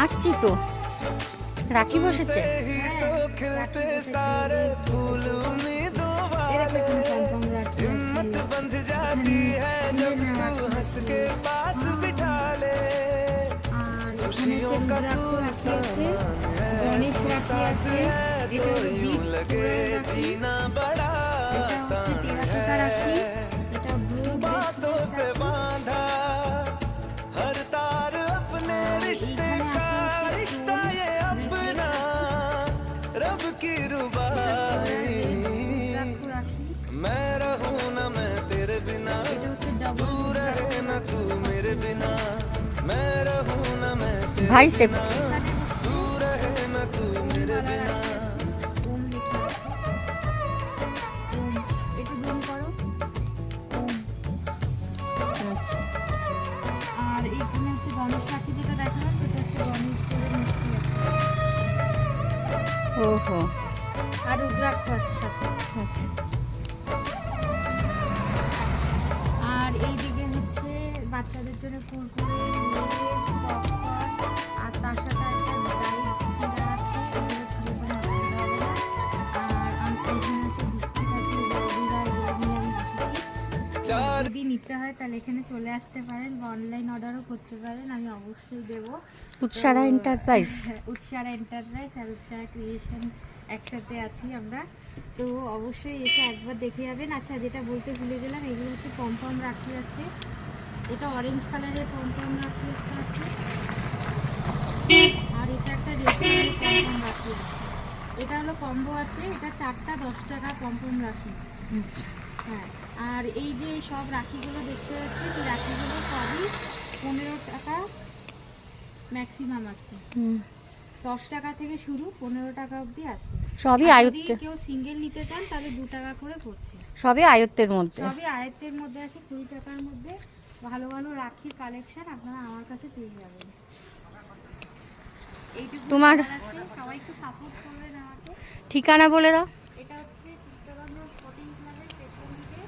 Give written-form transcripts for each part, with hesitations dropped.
আসছি তো, রাখি বসেছে। গণেশ রাখি আছে, এটা হলো বিট রাখি, এটা হচ্ছে টেরাকোটা রাখি, এটা ব্লু ভাই সেফ। আর এখানে হচ্ছে গণেশ রাখি যেটা দেখালাম, সেটা হচ্ছে গণেশ মূর্তি আছে। ওহো, আর রুদ্রাক্ষ আছে সাথে। আচ্ছা। আর এইদিকে হচ্ছে বাচ্চাদের জন্য কুরকুরে, লেজ, পপকর্ন, আর তার সাথে একটা ডাইট চিড়া আছে, এগুলো খুবই ভালো হবে না। আর এখানে আছে বিস্কিট আছে, জলদিরা, এগুলো নিয়ে আমি রেখেছি। যদি নিতে হয় তাহলে এখানে চলে আসতে পারেন বা অনলাইন অর্ডারও করতে পারেন, আমি অবশ্যই দেবো। উৎসারা এন্টারপ্রাইজ, উৎসারা এন্টারপ্রাইজ আর উৎসারা ক্রিয়েশন একসাথে আছি আমরা, তো অবশ্যই এসে একবার দেখে যাবেন। আচ্ছা, যেটা বলতে ভুলে গেলাম, এগুলো হচ্ছে পমপম রাখি আছে, এটা অরেঞ্জ কালারের পমপম রাখি আছে, আর এটা একটা রেড কালারের পমপম রাখি আছে। এটা হলো কম্বো আছে, এটা 4টা 10 টাকা পমপম রাখি। হ্যাঁ, আর এই যে সব রাখিগুলো দেখতে পাচ্ছি, এই রাখিগুলো সবই 15 টাকা ম্যাক্সিমাম আছে। 10 টাকা থেকে শুরু, 15 টাকা অবধি আছে। সবই যদি আয়ত্তের, কেউ সিঙ্গেল নিতে চান তাহলে 2 টাকা করে পড়ছে। সবই আয়ত্তের মধ্যে। সবই আয়ত্তের মধ্যে আছে, 20 টাকার মধ্যে ভালো ভালো রাখির কালেকশন আপনারা আমার কাছে পেয়ে যাবেন। এইটুকু তোমার সবাই একটু সাপোর্ট করবেন আমাকে। ঠিকানা বলে দাও। এটা হচ্ছে চিত্তরঞ্জন স্পোর্টিং ক্লাবের পেছন দিকে,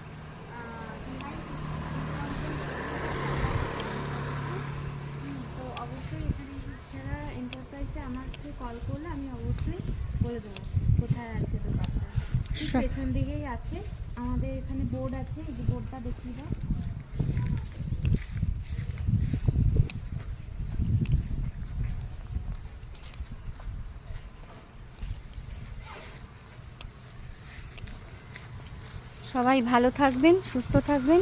তো অবশ্যই এখানে উৎসারা এন্টারপ্রাইজে আমাকে কল করলে আমি অবশ্যই বলে দেবো কোথায় আছে দোকানটা। পেছন দিকেই আছে, আমাদের এখানে বোর্ড আছে, এই যে বোর্ডটা দেখিয়ে দাও। সবাই ভালো থাকবেন, সুস্থ থাকবেন।